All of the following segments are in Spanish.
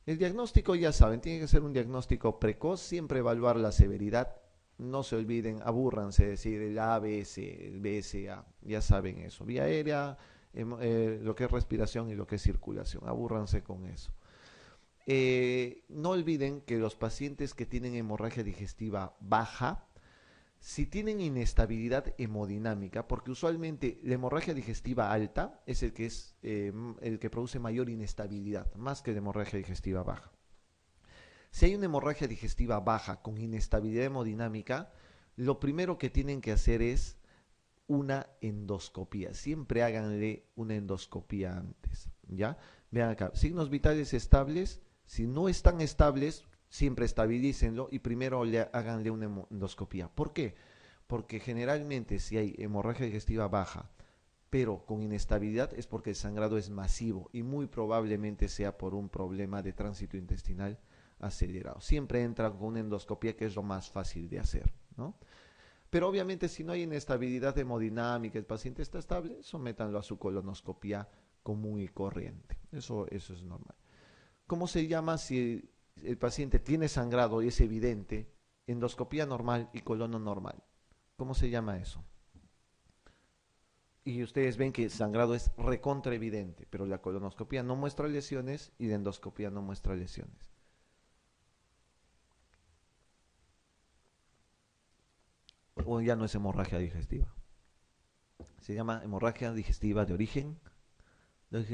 El diagnóstico, ya saben, tiene que ser un diagnóstico precoz, siempre evaluar la severidad. No se olviden, abúrranse de decir el ABS, el BSA, ya saben eso. Vía aérea, lo que es respiración y lo que es circulación, abúrranse con eso. No olviden que los pacientes que tienen hemorragia digestiva baja, si tienen inestabilidad hemodinámica, porque usualmente la hemorragia digestiva alta es el que produce mayor inestabilidad, más que la hemorragia digestiva baja. Si hay una hemorragia digestiva baja con inestabilidad hemodinámica, lo primero que tienen que hacer es una endoscopía. Siempre háganle una endoscopía antes, ¿ya? Vean acá, signos vitales estables. Si no están estables, siempre estabilícenlo y primero háganle una endoscopía. ¿Por qué? Porque generalmente si hay hemorragia digestiva baja, pero con inestabilidad, es porque el sangrado es masivo y muy probablemente sea por un problema de tránsito intestinal acelerado. Siempre entran con una endoscopía, que es lo más fácil de hacer, ¿no? Pero obviamente si no hay inestabilidad hemodinámica, el paciente está estable, sométanlo a su colonoscopia común y corriente. Eso es normal. ¿Cómo se llama si el paciente tiene sangrado y es evidente? Endoscopía normal y colono normal. ¿Cómo se llama eso? Y ustedes ven que el sangrado es recontra evidente, pero la colonoscopia no muestra lesiones y la endoscopia no muestra lesiones. O ya no es hemorragia digestiva. Se llama hemorragia digestiva de origen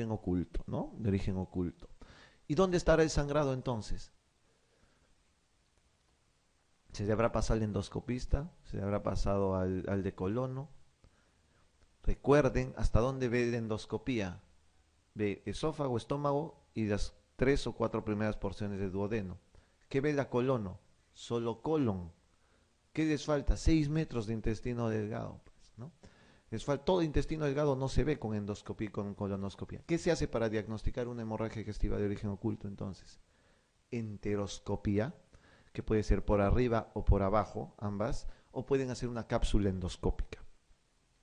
oculto, ¿no? De origen oculto. ¿Y dónde estará el sangrado entonces? ¿Se le habrá pasado al endoscopista? ¿Se le habrá pasado al de colono? Recuerden hasta dónde ve la endoscopía. Ve esófago, estómago y las 3 o 4 primeras porciones de duodeno. ¿Qué ve la colono? Solo colon. ¿Qué les falta? 6 metros de intestino delgado, pues, ¿no? Les falta, todo intestino delgado no se ve con endoscopía y con colonoscopia. ¿Qué se hace para diagnosticar una hemorragia digestiva de origen oculto entonces? Enteroscopía, que puede ser por arriba o por abajo, ambas, o pueden hacer una cápsula endoscópica,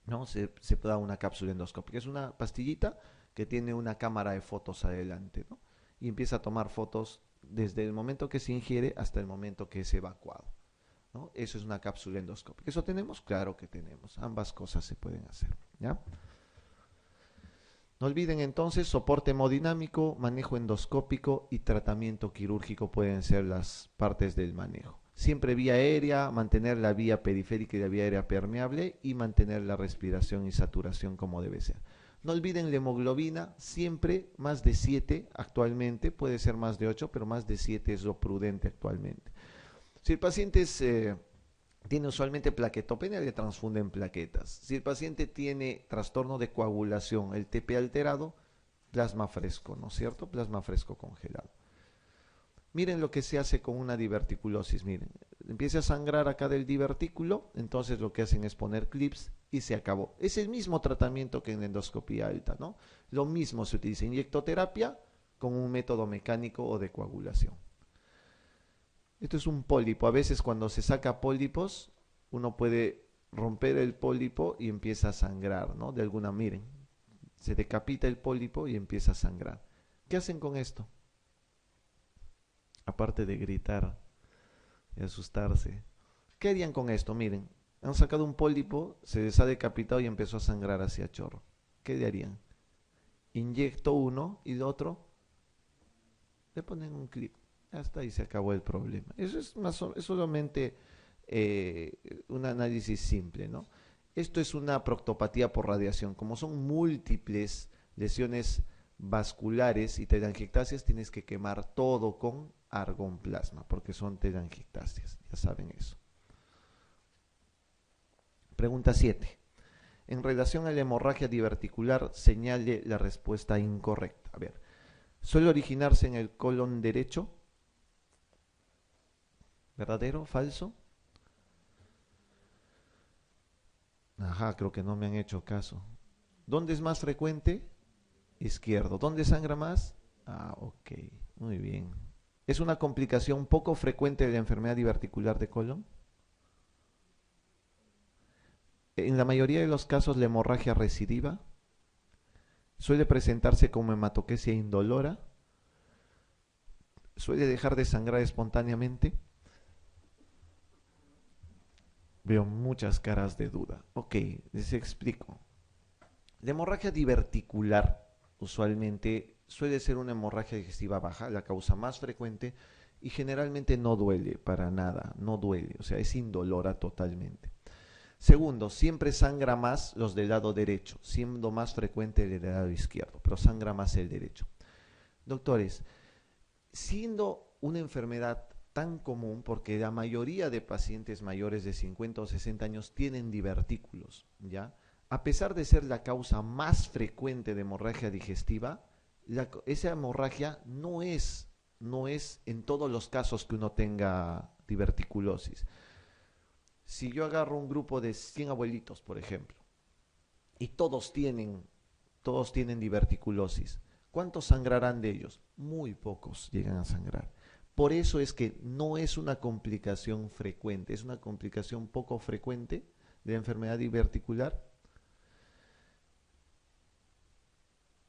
¿no? Se da una cápsula endoscópica. Es una pastillita que tiene una cámara de fotos adelante, ¿no? Y empieza a tomar fotos desde el momento que se ingiere hasta el momento que es evacuado, ¿no? Eso es una cápsula endoscópica. ¿Eso tenemos? Claro que tenemos. Ambas cosas se pueden hacer, ¿ya? No olviden entonces, soporte hemodinámico, manejo endoscópico y tratamiento quirúrgico pueden ser las partes del manejo. Siempre vía aérea, mantener la vía periférica y la vía aérea permeable y mantener la respiración y saturación como debe ser. No olviden la hemoglobina, siempre más de 7 actualmente, puede ser más de 8, pero más de 7 es lo prudente actualmente. Si el paciente tiene usualmente plaquetopenia, le transfunden plaquetas. Si el paciente tiene trastorno de coagulación, el TP alterado, plasma fresco, ¿no es cierto? Plasma fresco congelado. Miren lo que se hace con una diverticulosis, miren. Empieza a sangrar acá del divertículo, entonces lo que hacen es poner clips y se acabó. Es el mismo tratamiento que en endoscopía alta, ¿no? Lo mismo se utiliza inyectoterapia con un método mecánico o de coagulación. Esto es un pólipo. A veces cuando se saca pólipos, uno puede romper el pólipo y empieza a sangrar, ¿no? De alguna, miren, se decapita el pólipo y empieza a sangrar. ¿Qué hacen con esto? Aparte de gritar y asustarse. ¿Qué harían con esto? Miren, han sacado un pólipo, se les ha decapitado y empezó a sangrar hacia chorro. ¿Qué le harían? Inyecto uno y el otro le ponen un clip. Hasta ahí se acabó el problema. Eso es solamente un análisis simple, ¿no? Esto es una proctopatía por radiación. Como son múltiples lesiones vasculares y telangiectasias, tienes que quemar todo con argón plasma, porque son telangiectasias. Ya saben eso. Pregunta 7. En relación a la hemorragia diverticular, señale la respuesta incorrecta. A ver, ¿suele originarse en el colon derecho? ¿Verdadero? ¿Falso? Ajá, creo que no me han hecho caso. ¿Dónde es más frecuente? Izquierdo. ¿Dónde sangra más? Ah, ok. Muy bien. ¿Es una complicación poco frecuente de la enfermedad diverticular de colon? En la mayoría de los casos la hemorragia recidiva suele presentarse como hematoquesia indolora. ¿Suele dejar de sangrar espontáneamente? Veo muchas caras de duda. Ok, les explico. La hemorragia diverticular usualmente suele ser una hemorragia digestiva baja, la causa más frecuente, y generalmente no duele para nada, no duele, o sea, es indolora totalmente. Segundo, siempre sangra más los del lado derecho, siendo más frecuente el del lado izquierdo, pero sangra más el derecho. Doctores, siendo una enfermedad tan común, porque la mayoría de pacientes mayores de 50 o 60 años tienen divertículos, ¿ya? A pesar de ser la causa más frecuente de hemorragia digestiva, esa hemorragia no es en todos los casos que uno tenga diverticulosis. Si yo agarro un grupo de 100 abuelitos, por ejemplo, y todos tienen diverticulosis, ¿cuántos sangrarán de ellos? Muy pocos llegan a sangrar. Por eso es que no es una complicación frecuente, es una complicación poco frecuente de la enfermedad diverticular.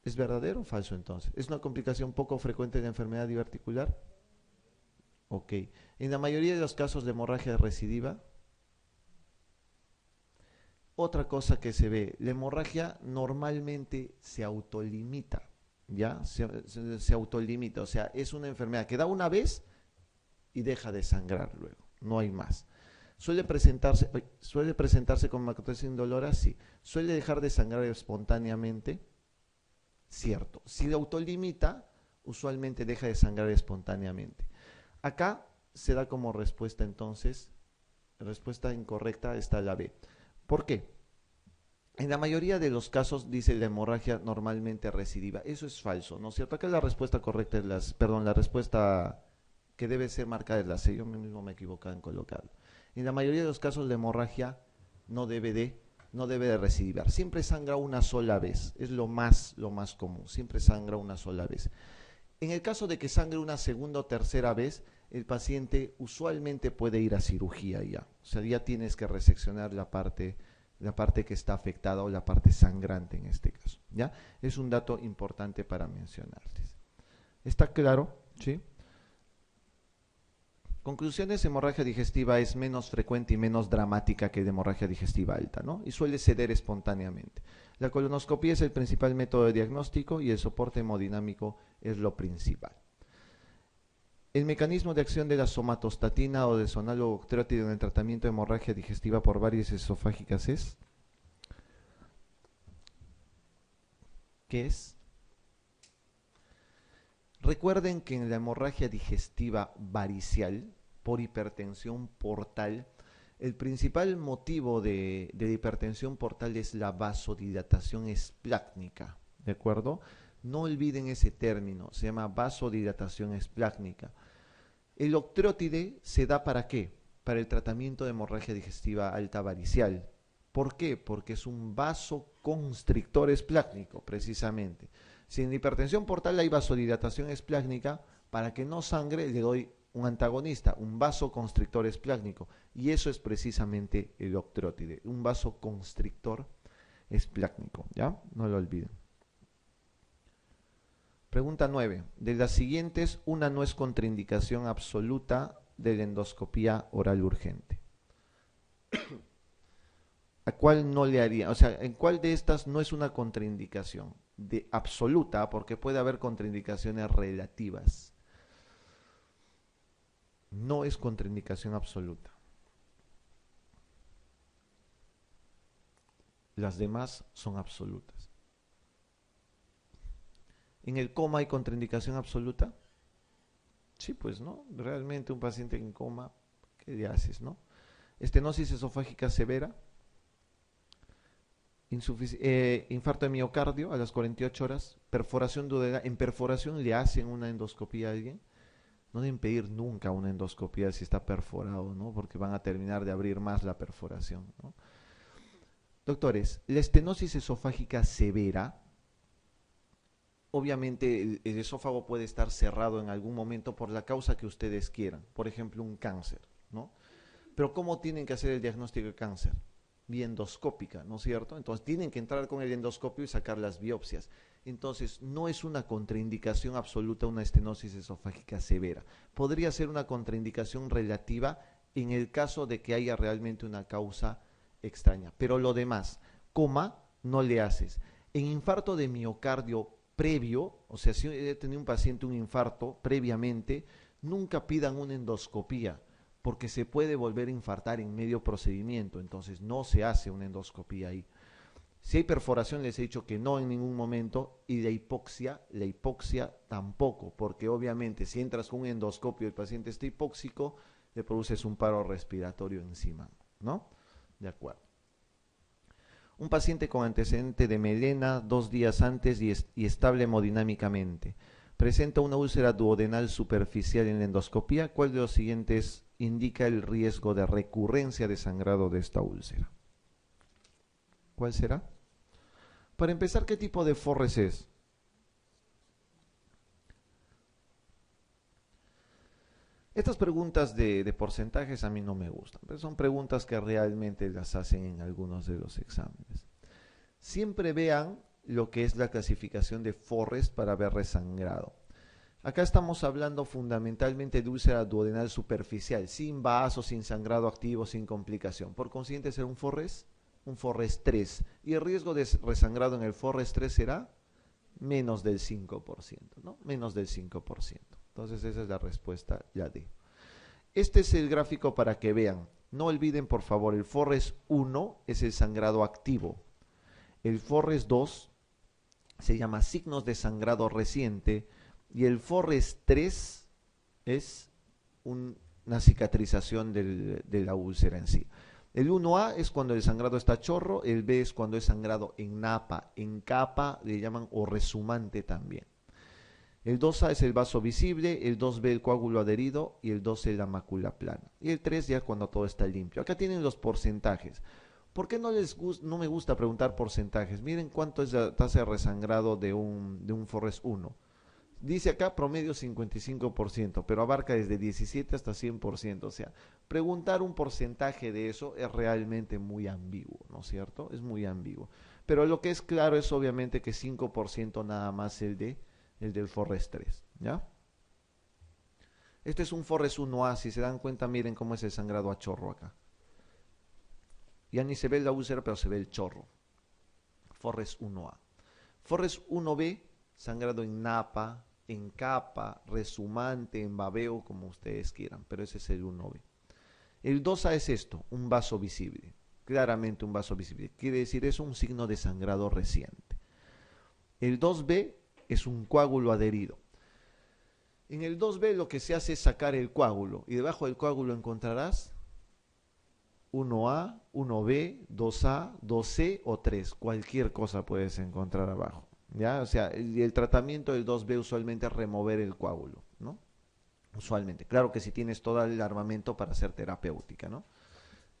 ¿Es verdadero o falso entonces? ¿Es una complicación poco frecuente de la enfermedad diverticular? Ok. En la mayoría de los casos de hemorragia recidiva, otra cosa que se ve, la hemorragia normalmente se autolimita, ¿ya? Se autolimita, o sea, es una enfermedad que da una vez y deja de sangrar luego, no hay más. ¿Suele presentarse con macrocefalia indolora? Sí. ¿Suele dejar de sangrar espontáneamente? Cierto. Si la autolimita, usualmente deja de sangrar espontáneamente. Acá se da como respuesta entonces, respuesta incorrecta está la B. ¿Por qué? En la mayoría de los casos dice la hemorragia normalmente recidiva. Eso es falso, ¿no es cierto? Acá la respuesta correcta es la respuesta que debe ser marcada es la C. Yo mismo me he equivocado en colocarlo. En la mayoría de los casos la hemorragia no debe de recidivar. Siempre sangra una sola vez. Es lo más común. Siempre sangra una sola vez. En el caso de que sangre una segunda o tercera vez, el paciente usualmente puede ir a cirugía ya. O sea, ya tienes que reseccionar la parte que está afectada o la parte sangrante en este caso. ¿Ya? Es un dato importante para mencionarles. ¿Está claro? ¿Sí? Conclusiones, hemorragia digestiva es menos frecuente y menos dramática que la hemorragia digestiva alta, ¿no? Y suele ceder espontáneamente. La colonoscopia es el principal método de diagnóstico y el soporte hemodinámico es lo principal. El mecanismo de acción de la somatostatina o de su análogo octreotide en el tratamiento de hemorragia digestiva por varices esofágicas es... ¿Qué es? Recuerden que en la hemorragia digestiva varicial por hipertensión portal, el principal motivo de la hipertensión portal es la vasodilatación esplácnica, ¿de acuerdo? No olviden ese término, se llama vasodilatación esplácnica. El octreotide se da ¿para qué? Para el tratamiento de hemorragia digestiva alta varicial. ¿Por qué? Porque es un vasoconstrictor esplácnico, precisamente. Si en la hipertensión portal hay vasodilatación esplácnica, para que no sangre le doy un antagonista, un vasoconstrictor esplácnico. Y eso es precisamente el octreotide, un vasoconstrictor esplácnico. ¿Ya? No lo olviden. Pregunta 9. De las siguientes, una no es contraindicación absoluta de la endoscopía oral urgente. ¿A cuál no le haría? O sea, ¿en cuál de estas no es una contraindicación de absoluta? Porque puede haber contraindicaciones relativas. No es contraindicación absoluta. Las demás son absolutas. ¿En el coma hay contraindicación absoluta? Sí, pues no. Realmente un paciente en coma, ¿qué le haces, no? Estenosis esofágica severa. Infarto de miocardio a las 48 horas, perforación duodenal. En perforación le hacen una endoscopía a alguien. No deben pedir nunca una endoscopía si está perforado, ¿no? Porque van a terminar de abrir más la perforación, ¿no? Doctores, la estenosis esofágica severa, obviamente el esófago puede estar cerrado en algún momento por la causa que ustedes quieran, por ejemplo un cáncer, ¿no? Pero ¿cómo tienen que hacer el diagnóstico de cáncer? Vía endoscópica, ¿no es cierto? Entonces tienen que entrar con el endoscopio y sacar las biopsias. entonces no es una contraindicación absoluta una estenosis esofágica severa. Podría ser una contraindicación relativa en el caso de que haya realmente una causa extraña. Pero lo demás, coma, no le haces. En infarto de miocardio previo, o sea, si he tenido un paciente un infarto previamente, nunca pidan una endoscopía, porque se puede volver a infartar en medio procedimiento, entonces no se hace una endoscopía ahí. Si hay perforación, les he dicho que no en ningún momento, y la hipoxia tampoco, porque obviamente si entras con un endoscopio y el paciente está hipóxico, le produces un paro respiratorio encima, ¿no? De acuerdo. Un paciente con antecedente de melena 2 días antes y estable hemodinámicamente. Presenta una úlcera duodenal superficial en la endoscopía. ¿Cuál de los siguientes indica el riesgo de recurrencia de sangrado de esta úlcera? ¿Cuál será? Para empezar, ¿qué tipo de Forres es? Estas preguntas de porcentajes a mí no me gustan, pero son preguntas que realmente las hacen en algunos de los exámenes. Siempre vean lo que es la clasificación de Forres para ver resangrado. Acá estamos hablando fundamentalmente de úlcera duodenal superficial, sin vaso, sin sangrado activo, sin complicación. Por consiguiente, ¿será un Forres 3. Y el riesgo de resangrado en el Forres 3 será menos del 5%, ¿no? Menos del 5%. Entonces esa es la respuesta, la D. Este es el gráfico para que vean. No olviden, por favor, el Forres 1 es el sangrado activo. El Forres 2 se llama signos de sangrado reciente. Y el Forres 3 es una cicatrización de la úlcera en sí. El 1A es cuando el sangrado está chorro, el B es cuando es sangrado en napa, en capa, le llaman o resumante también. El 2A es el vaso visible, el 2B el coágulo adherido y el 2C la mácula plana. Y el 3 ya cuando todo está limpio. Acá tienen los porcentajes. ¿Por qué no me gusta preguntar porcentajes? Miren cuánto es la tasa de resangrado de un Forres 1. Dice acá promedio 55%, pero abarca desde 17 hasta 100%. O sea, preguntar un porcentaje de eso es realmente muy ambiguo, ¿no es cierto? Es muy ambiguo. Pero lo que es claro es obviamente que 5% nada más el del Forres 3, ¿ya? Este es un Forres 1A, si se dan cuenta, miren cómo es el sangrado a chorro acá. Ya ni se ve la úlcera, pero se ve el chorro. Forres 1A. Forres 1B, sangrado en napa, en capa, resumante, en babeo, como ustedes quieran, pero ese es el 1B. El 2A es esto, un vaso visible, claramente un vaso visible. Quiere decir eso, un signo de sangrado reciente. El 2B es un coágulo adherido. En el 2B lo que se hace es sacar el coágulo y debajo del coágulo encontrarás 1A, 1B, 2A, 2C o 3. Cualquier cosa puedes encontrar abajo. ¿Ya? O sea, el tratamiento del 2B usualmente es remover el coágulo, ¿no? Usualmente. Claro que si tienes todo el armamento para hacer terapéutica, ¿no?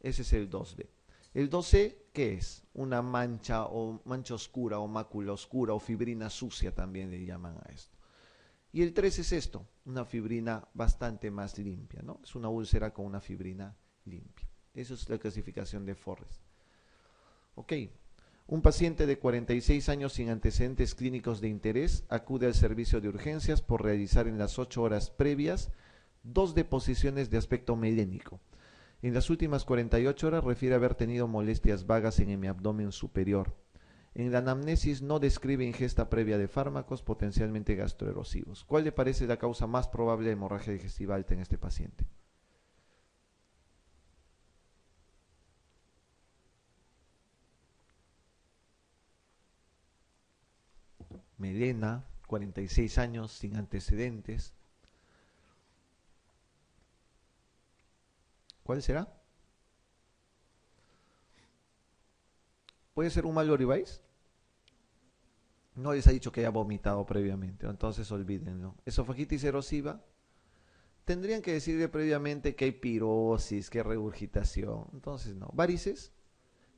Ese es el 2B. El 2C, ¿qué es? Una mancha o mancha oscura o mácula oscura o fibrina sucia también le llaman a esto. Y el 3 es esto, una fibrina bastante más limpia, ¿no? Es una úlcera con una fibrina limpia. Esa es la clasificación de Forres. Ok. Un paciente de 46 años sin antecedentes clínicos de interés acude al servicio de urgencias por realizar en las 8 horas previas 2 deposiciones de aspecto melénico. En las últimas 48 horas refiere haber tenido molestias vagas en mi abdomen superior. En la anamnesis no describe ingesta previa de fármacos potencialmente gastroerosivos. ¿Cuál le parece la causa más probable de hemorragia digestiva alta en este paciente? Melena, 46 años, sin antecedentes. ¿Cuál será? ¿Puede ser un mal Oribáis? No les ha dicho que haya vomitado previamente, entonces olvídenlo. Esofagitis erosiva, tendrían que decirle previamente que hay pirosis, que hay regurgitación, entonces no. Varices,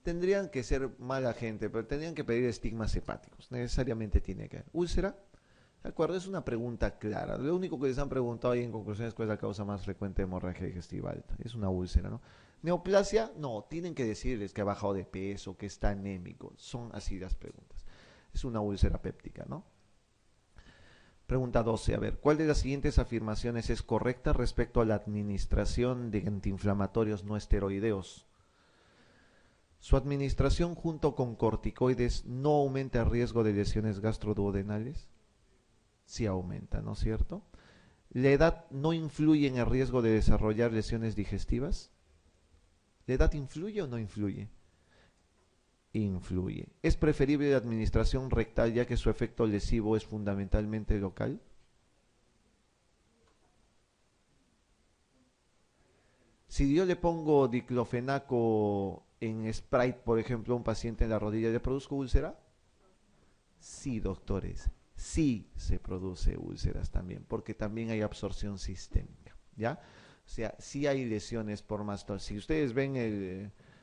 tendrían que ser mala gente, pero tendrían que pedir estigmas hepáticos, necesariamente tiene que haber. Úlcera, ¿de acuerdo? Es una pregunta clara. Lo único que les han preguntado ahí en conclusión es cuál es la causa más frecuente de hemorragia digestiva alta. Es una úlcera, ¿no? Neoplasia, no, tienen que decirles que ha bajado de peso, que está anémico. Son así las preguntas. Es una úlcera péptica, ¿no? Pregunta 12. A ver, ¿cuál de las siguientes afirmaciones es correcta respecto a la administración de antiinflamatorios no esteroideos? Su administración junto con corticoides no aumenta el riesgo de lesiones gastroduodenales. Sí aumenta, ¿no es cierto? ¿La edad no influye en el riesgo de desarrollar lesiones digestivas? ¿La edad influye o no influye? Influye. ¿Es preferible la administración rectal ya que su efecto lesivo es fundamentalmente local? Si yo le pongo diclofenaco en Sprite, por ejemplo, a un paciente en la rodilla, ¿le produzco úlcera? Sí, doctores, sí se produce úlceras también, porque también hay absorción sistémica, ¿ya? O sea, sí hay lesiones por mastol. Si ustedes ven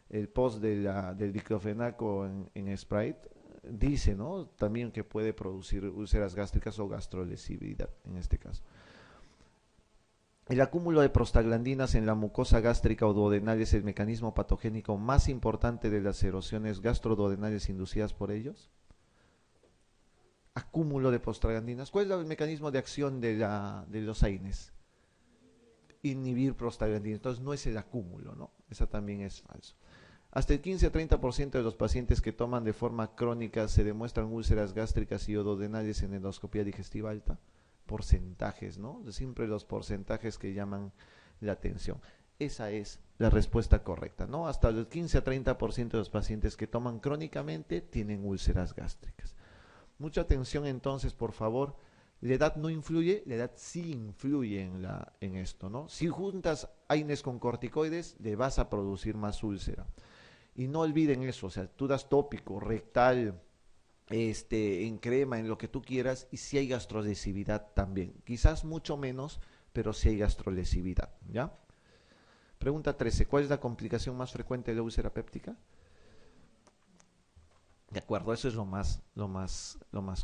el post del diclofenaco en Sprite, dice, ¿no? También que puede producir úlceras gástricas o gastrolesividad, en este caso. El acúmulo de prostaglandinas en la mucosa gástrica o duodenal es el mecanismo patogénico más importante de las erosiones gastroduodenales inducidas por ellos. Acúmulo de prostaglandinas. ¿Cuál es el mecanismo de acción de los AINES? Inhibir prostaglandinas. Entonces no es el acúmulo, ¿no? Eso también es falso. Hasta el 15 a 30% de los pacientes que toman de forma crónica se demuestran úlceras gástricas y duodenales en endoscopía digestiva alta. Porcentajes, ¿no? Siempre los porcentajes que llaman la atención. Esa es la respuesta correcta, ¿no? Hasta el 15 a 30% de los pacientes que toman crónicamente tienen úlceras gástricas. Mucha atención entonces, por favor. ¿La edad no influye? La edad sí influye en esto, ¿no? Si juntas AINES con corticoides, le vas a producir más úlcera. Y no olviden eso, o sea, tú das tópico, rectal, en crema, en lo que tú quieras, y si hay gastrolesividad también. Quizás mucho menos, pero si hay gastrolesividad, ¿ya? Pregunta 13. ¿Cuál es la complicación más frecuente de la úlcera péptica? De acuerdo, eso es lo más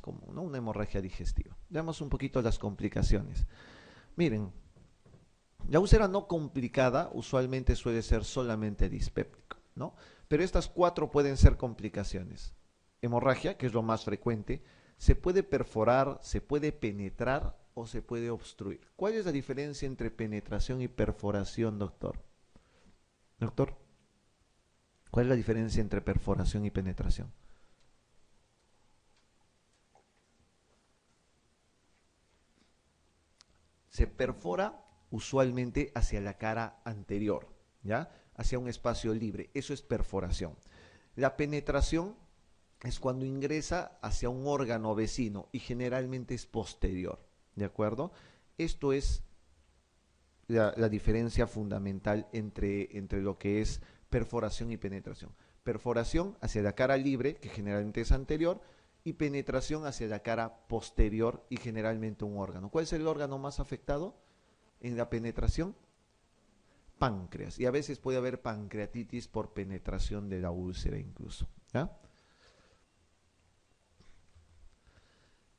común, ¿no? Una hemorragia digestiva. Veamos un poquito las complicaciones. Miren, la úlcera no complicada usualmente suele ser solamente dispéptico, ¿no? Pero estas 4 pueden ser complicaciones. Hemorragia, que es lo más frecuente, se puede perforar, se puede penetrar o se puede obstruir. ¿Cuál es la diferencia entre penetración y perforación, doctor? Doctor, ¿cuál es la diferencia entre perforación y penetración? Se perfora usualmente hacia la cara anterior, ¿ya? Hacia un espacio libre. Eso es perforación. La penetración es cuando ingresa hacia un órgano vecino y generalmente es posterior, ¿de acuerdo? Esto es la diferencia fundamental entre lo que es perforación y penetración. Perforación hacia la cara libre, que generalmente es anterior, y penetración hacia la cara posterior y generalmente un órgano. ¿Cuál es el órgano más afectado en la penetración? Páncreas. Y a veces puede haber pancreatitis por penetración de la úlcera incluso, ¿ya?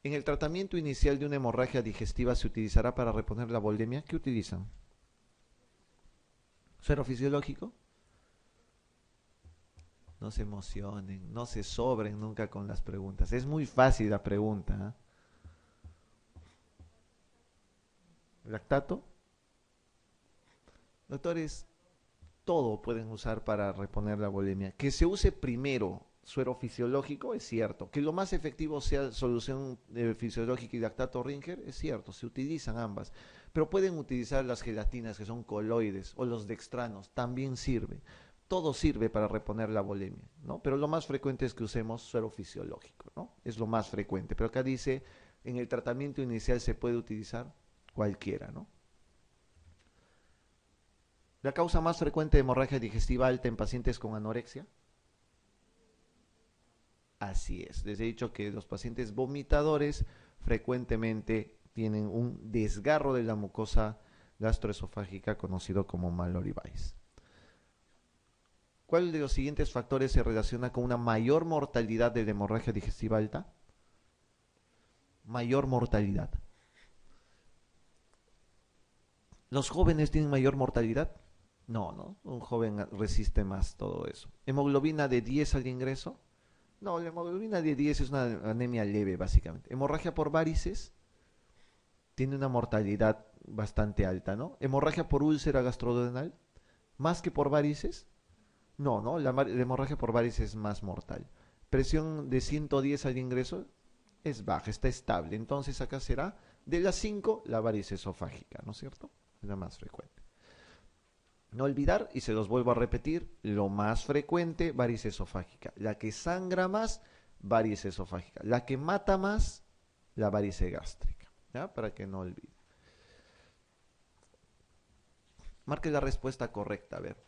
En el tratamiento inicial de una hemorragia digestiva se utilizará para reponer la volemia. ¿Qué utilizan? ¿Suero fisiológico? No se emocionen, no se sobren nunca con las preguntas. Es muy fácil la pregunta, ¿eh? ¿Lactato? Doctores, todo pueden usar para reponer la volemia. Que se use primero suero fisiológico es cierto. Que lo más efectivo sea solución fisiológica y lactato Ringer es cierto. Se utilizan ambas. Pero pueden utilizar las gelatinas que son coloides o los dextranos. También sirve. Todo sirve para reponer la volemia, ¿no? Pero lo más frecuente es que usemos suero fisiológico, ¿no? Es lo más frecuente. Pero acá dice, en el tratamiento inicial se puede utilizar cualquiera, ¿no? La causa más frecuente de hemorragia digestiva alta en pacientes con anorexia. Así es. Les he dicho que los pacientes vomitadores frecuentemente tienen un desgarro de la mucosa gastroesofágica conocido como Mallory-Weiss. ¿Cuál de los siguientes factores se relaciona con una mayor mortalidad de la hemorragia digestiva alta? Mayor mortalidad. ¿Los jóvenes tienen mayor mortalidad? No, un joven resiste más todo eso. ¿Hemoglobina de 10 al ingreso? No, la hemoglobina de 10 es una anemia leve, básicamente. Hemorragia por varices tiene una mortalidad bastante alta, ¿no? Hemorragia por úlcera gastroduodenal, más que por varices. No, no, la hemorragia por varices es más mortal. Presión de 110 al ingreso es baja, está estable. Entonces acá será de las 5 la varice esofágica, ¿no es cierto? Es la más frecuente. No olvidar, y se los vuelvo a repetir, lo más frecuente, varice esofágica. La que sangra más, varice esofágica. La que mata más, la varice gástrica. ¿Ya? Para que no olviden. Marque la respuesta correcta, a ver.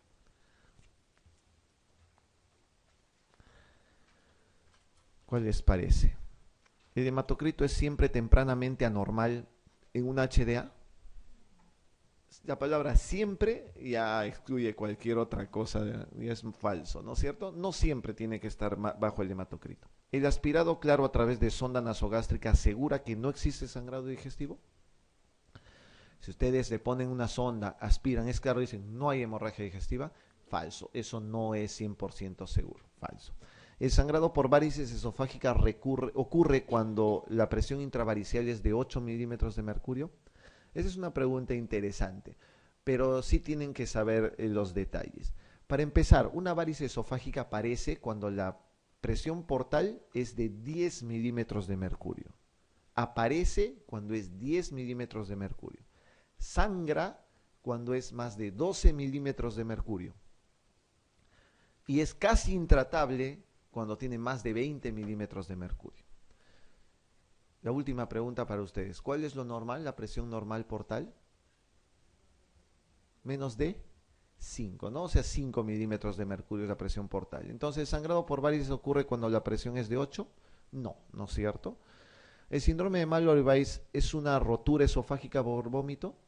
¿Cuál les parece? ¿El hematocrito es siempre tempranamente anormal en un HDA? La palabra siempre ya excluye cualquier otra cosa y es falso, ¿no es cierto? No siempre tiene que estar bajo el hematocrito. ¿El aspirado claro a través de sonda nasogástrica asegura que no existe sangrado digestivo? Si ustedes le ponen una sonda, aspiran, es claro, dicen no hay hemorragia digestiva, falso. Eso no es 100% seguro, falso. El sangrado por varices esofágicas ocurre cuando la presión intravaricial es de 8 milímetros de mercurio. Esa es una pregunta interesante, pero sí tienen que saber los detalles. Para empezar, una varice esofágica aparece cuando la presión portal es de 10 milímetros de mercurio. Aparece cuando es 10 milímetros de mercurio. Sangra cuando es más de 12 milímetros de mercurio. Y es casi intratable cuando tiene más de 20 milímetros de mercurio. La última pregunta para ustedes. ¿Cuál es lo normal, la presión normal portal? Menos de 5, ¿no? O sea, 5 milímetros de mercurio es la presión portal. Entonces, ¿el sangrado por varices ocurre cuando la presión es de 8? No, ¿no es cierto? ¿El síndrome de Mallory-Weiss es una rotura esofágica por vómito?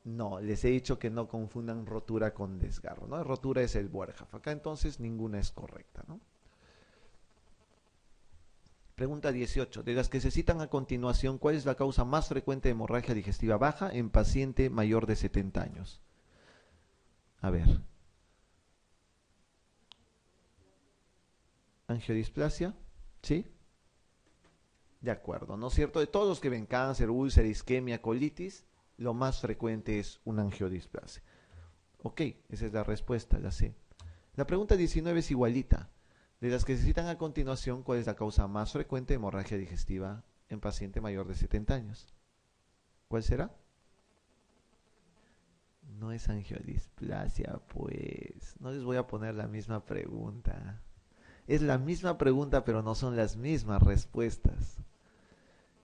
No, les he dicho que no confundan rotura con desgarro, ¿no? Rotura es el Boerhaave. Acá entonces ninguna es correcta, ¿no? Pregunta 18. De las que se citan a continuación, ¿cuál es la causa más frecuente de hemorragia digestiva baja en paciente mayor de 70 años? A ver. Angiodisplasia, ¿sí? De acuerdo, ¿no es cierto? De todos los que ven cáncer, úlcera, isquemia, colitis, lo más frecuente es una angiodisplasia. Ok, esa es la respuesta, la C. La pregunta 19 es igualita. De las que se citan a continuación, ¿cuál es la causa más frecuente de hemorragia digestiva en paciente mayor de 70 años? ¿Cuál será? No es angiodisplasia, pues. No les voy a poner la misma pregunta. Es la misma pregunta, pero no son las mismas respuestas.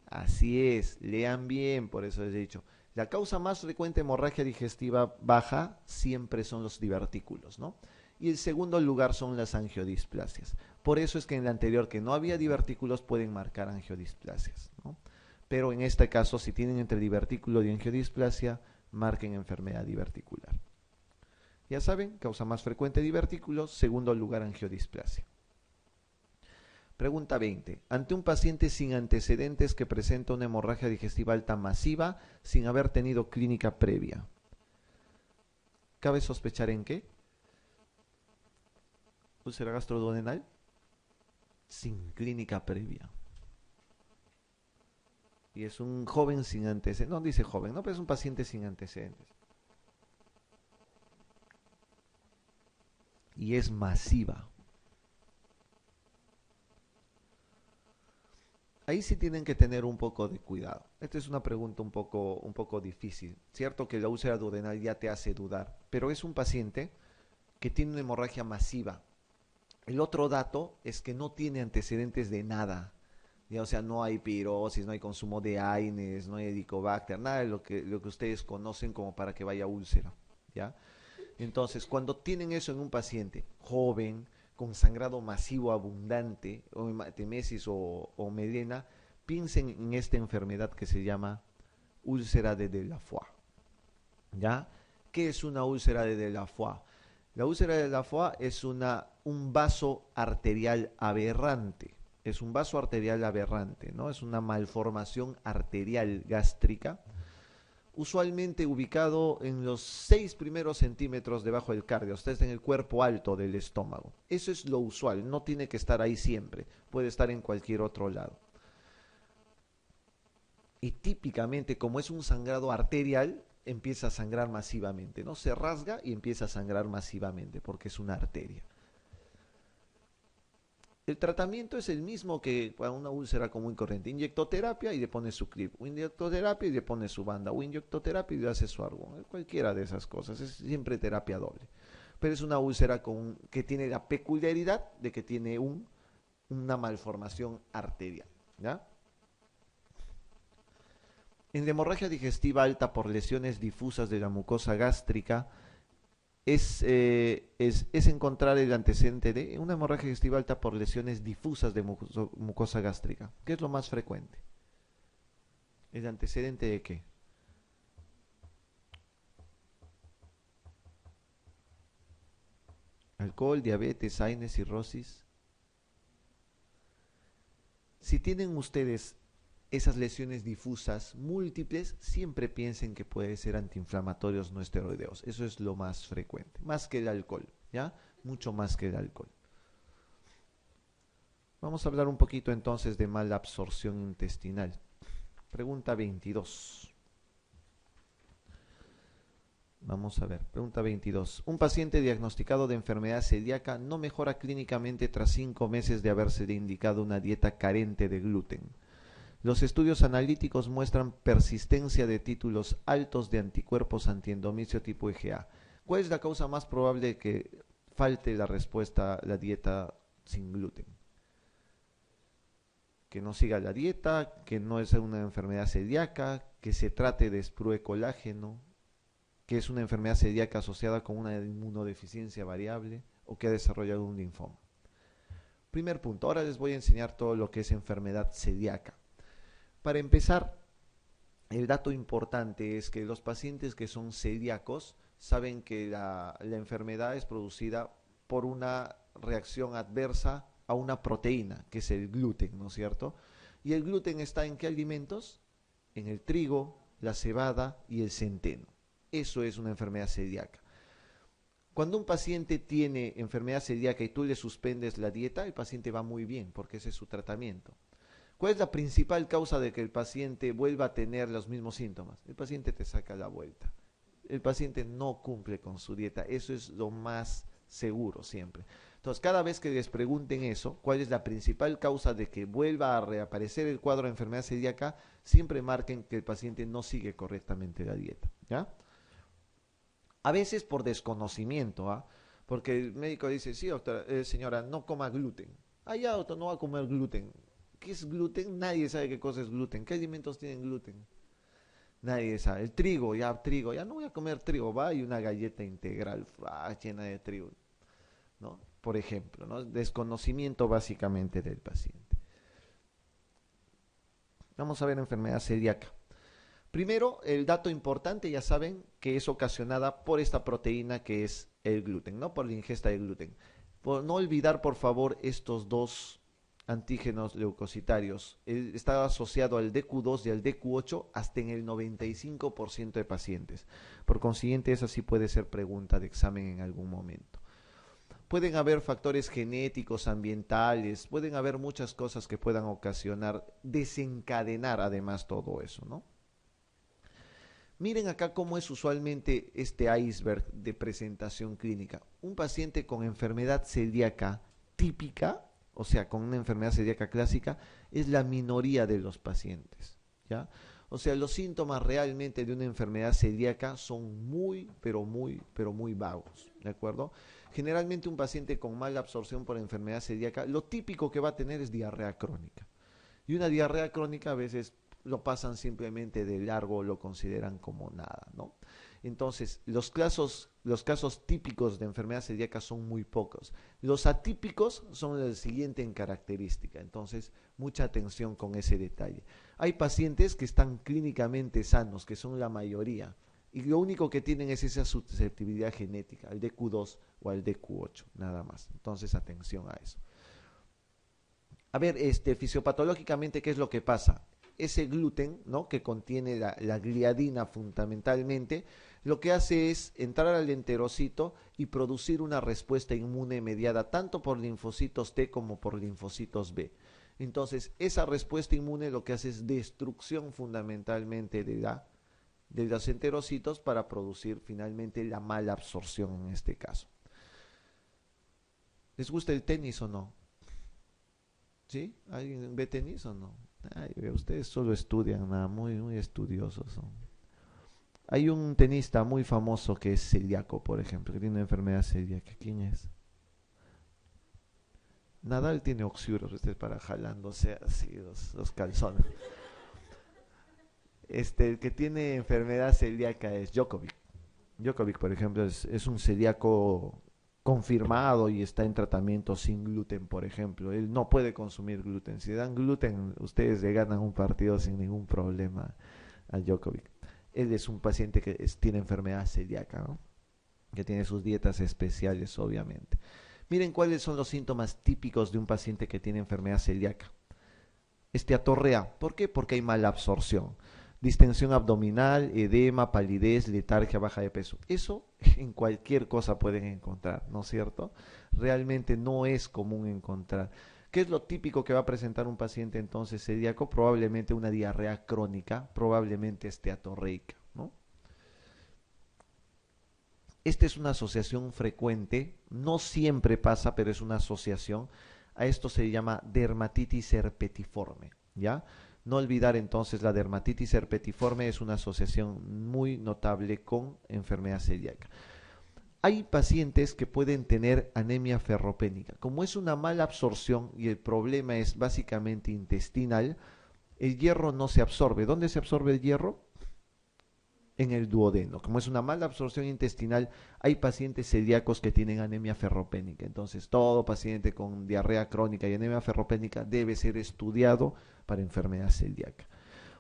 Así es, lean bien, por eso les he dicho. La causa más frecuente de hemorragia digestiva baja siempre son los divertículos, ¿no? Y el segundo lugar son las angiodisplasias. Por eso es que en el anterior, que no había divertículos, pueden marcar angiodisplasias, ¿no? Pero en este caso, si tienen entre divertículo y angiodisplasia, marquen enfermedad diverticular. Ya saben, causa más frecuente divertículos, segundo lugar angiodisplasia. Pregunta 20. Ante un paciente sin antecedentes que presenta una hemorragia digestiva alta masiva sin haber tenido clínica previa, ¿cabe sospechar en qué? ¿Úlcera gastroduodenal? Sin clínica previa. Y es un joven sin antecedentes. No dice joven, no, pero es un paciente sin antecedentes. Y es masiva. Ahí sí tienen que tener un poco de cuidado. Esta es una pregunta un poco difícil. Cierto que la úlcera duodenal ya te hace dudar, pero es un paciente que tiene una hemorragia masiva. El otro dato es que no tiene antecedentes de nada. Ya, o sea, no hay pirosis, no hay consumo de AINES, no hay helicobacter, nada de lo que ustedes conocen como para que vaya úlcera. ¿Ya? Entonces, cuando tienen eso en un paciente joven, con sangrado masivo abundante, o hematemesis o melena, piensen en esta enfermedad que se llama úlcera de Delafoy. ¿Ya? ¿Qué es una úlcera de Delafoy? La úlcera de Delafoy es un vaso arterial aberrante. Es un vaso arterial aberrante, ¿no? Es una malformación arterial gástrica, usualmente ubicado en los 6 primeros centímetros debajo del cardio, está en el cuerpo alto del estómago. Eso es lo usual, no tiene que estar ahí siempre, puede estar en cualquier otro lado. Y típicamente, como es un sangrado arterial, empieza a sangrar masivamente, ¿no? Se rasga y empieza a sangrar masivamente porque es una arteria. El tratamiento es el mismo que para una úlcera común y corriente. Inyectoterapia y le pone su clip. O inyectoterapia y le pone su banda. O inyectoterapia y le hace su argón. Cualquiera de esas cosas. Es siempre terapia doble. Pero es una úlcera que tiene la peculiaridad de que tiene una malformación arterial. ¿Ya? En la hemorragia digestiva alta por lesiones difusas de la mucosa gástrica, es encontrar el antecedente de una hemorragia digestiva alta por lesiones difusas de mucosa gástrica. ¿Qué es lo más frecuente? ¿El antecedente de qué? Alcohol, diabetes, AINES, cirrosis. Si tienen ustedes esas lesiones difusas múltiples, siempre piensen que puede ser antiinflamatorios no esteroideos. Eso es lo más frecuente, más que el alcohol, ¿ya? Mucho más que el alcohol. Vamos a hablar un poquito entonces de mala absorción intestinal. Pregunta 22. Vamos a ver, pregunta 22. Un paciente diagnosticado de enfermedad celíaca no mejora clínicamente tras 5 meses de haberse indicado una dieta carente de gluten. Los estudios analíticos muestran persistencia de títulos altos de anticuerpos antiendomicio tipo IgA. ¿Cuál es la causa más probable de que falte la respuesta a la dieta sin gluten? Que no siga la dieta, que no es una enfermedad celíaca, que se trate de sprue colágeno, que es una enfermedad celíaca asociada con una inmunodeficiencia variable o que ha desarrollado un linfoma. Primer punto, ahora les voy a enseñar todo lo que es enfermedad celíaca. Para empezar, el dato importante es que los pacientes que son celíacos saben que la enfermedad es producida por una reacción adversa a una proteína, que es el gluten, ¿no es cierto? ¿Y el gluten está en qué alimentos? En el trigo, la cebada y el centeno. Eso es una enfermedad celíaca. Cuando un paciente tiene enfermedad celíaca y tú le suspendes la dieta, el paciente va muy bien, porque ese es su tratamiento. ¿Cuál es la principal causa de que el paciente vuelva a tener los mismos síntomas? El paciente te saca la vuelta. El paciente no cumple con su dieta. Eso es lo más seguro siempre. Entonces, cada vez que les pregunten eso, ¿cuál es la principal causa de que vuelva a reaparecer el cuadro de enfermedad celíaca? Siempre marquen que el paciente no sigue correctamente la dieta, ¿ya? A veces por desconocimiento, ¿ah? Porque el médico dice, sí, doctora, señora, no coma gluten. Ah, ya, doctor, no va a comer gluten. ¿Qué es gluten? Nadie sabe qué cosa es gluten. ¿Qué alimentos tienen gluten? Nadie sabe. El trigo, ya no voy a comer trigo, va, y una galleta integral llena de trigo, ¿no? Por ejemplo, ¿no? Desconocimiento básicamente del paciente. Vamos a ver enfermedad celíaca. Primero, el dato importante, ya saben, que es ocasionada por esta proteína que es el gluten, ¿no? Por la ingesta de gluten. Por no olvidar, por favor, estos dos antígenos leucocitarios. Está asociado al DQ2 y al DQ8 hasta en el 95% de pacientes. Por consiguiente, esa sí puede ser pregunta de examen en algún momento. Pueden haber factores genéticos, ambientales, pueden haber muchas cosas que puedan ocasionar, desencadenar además todo eso, ¿no? Miren acá cómo es usualmente este iceberg de presentación clínica. Un paciente con enfermedad celíaca típica, o sea, con una enfermedad celíaca clásica, es la minoría de los pacientes, ¿ya? O sea, los síntomas realmente de una enfermedad celíaca son muy, pero muy vagos, ¿de acuerdo? Generalmente un paciente con mala absorción por enfermedad celíaca, lo típico que va a tener es diarrea crónica. Y una diarrea crónica a veces lo pasan simplemente de largo o lo consideran como nada, ¿no? Entonces, los casos típicos de enfermedad celíaca son muy pocos. Los atípicos son el siguiente en característica. Entonces, mucha atención con ese detalle. Hay pacientes que están clínicamente sanos, que son la mayoría, y lo único que tienen es esa susceptibilidad genética, al DQ2 o al DQ8, nada más. Entonces, atención a eso. A ver, fisiopatológicamente, ¿qué es lo que pasa? ese gluten, ¿no? Que contiene la gliadina fundamentalmente, lo que hace es entrar al enterocito y producir una respuesta inmune mediada tanto por linfocitos T como por linfocitos B. Entonces, esa respuesta inmune lo que hace es destrucción fundamentalmente de los enterocitos para producir finalmente la mala absorción en este caso. ¿Les gusta el tenis o no? ¿Sí? ¿Alguien ve tenis o no? Ay, ustedes solo estudian, nada, muy estudiosos son. Hay un tenista muy famoso que es celíaco, por ejemplo, que tiene una enfermedad celíaca. ¿Quién es? Nadal tiene oxiuros, ustedes para jalándose así los calzones. El que tiene enfermedad celíaca es Djokovic. Djokovic, por ejemplo, es un celíaco confirmado y está en tratamiento sin gluten, por ejemplo. Él no puede consumir gluten. Si dan gluten, ustedes le ganan un partido sin ningún problema a Djokovic. Él es un paciente que tiene enfermedad celíaca, ¿no? Que tiene sus dietas especiales, obviamente. Miren cuáles son los síntomas típicos de un paciente que tiene enfermedad celíaca. Esteatorrea. ¿Por qué? Porque hay mala absorción. Distensión abdominal, edema, palidez, letargia, baja de peso. Eso en cualquier cosa pueden encontrar, ¿no es cierto? Realmente no es común encontrar. ¿Qué es lo típico que va a presentar un paciente entonces celíaco? Probablemente una diarrea crónica, probablemente esteatorreica, ¿no? Esta es una asociación frecuente, no siempre pasa, pero es una asociación. A esto se llama dermatitis herpetiforme, ¿ya? No olvidar entonces, la dermatitis herpetiforme es una asociación muy notable con enfermedad celíaca. Hay pacientes que pueden tener anemia ferropénica. Como es una mala absorción y el problema es básicamente intestinal, el hierro no se absorbe. ¿Dónde se absorbe el hierro? En el duodeno. Como es una mala absorción intestinal, hay pacientes celíacos que tienen anemia ferropénica. Entonces, todo paciente con diarrea crónica y anemia ferropénica debe ser estudiado para enfermedad celíaca.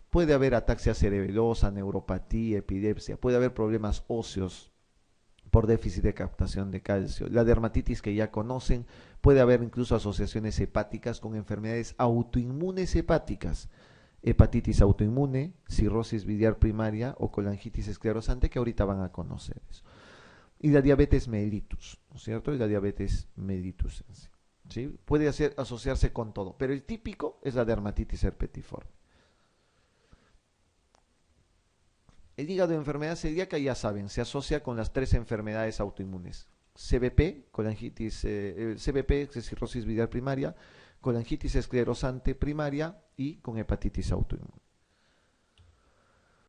Puede haber ataxia cerebelosa, neuropatía, epilepsia, puede haber problemas óseos por déficit de captación de calcio. La dermatitis que ya conocen, puede haber incluso asociaciones hepáticas con enfermedades autoinmunes hepáticas. Hepatitis autoinmune, cirrosis biliar primaria o colangitis esclerosante, que ahorita van a conocer eso. Y la diabetes mellitus, ¿no es cierto? Y la diabetes mellitus, ¿sí? Puede asociarse con todo, pero el típico es la dermatitis herpetiforme. El hígado de enfermedad celíaca, ya saben, se asocia con las tres enfermedades autoinmunes. CBP, colangitis, CBP, cirrosis biliar primaria, colangitis esclerosante primaria y con hepatitis autoinmune.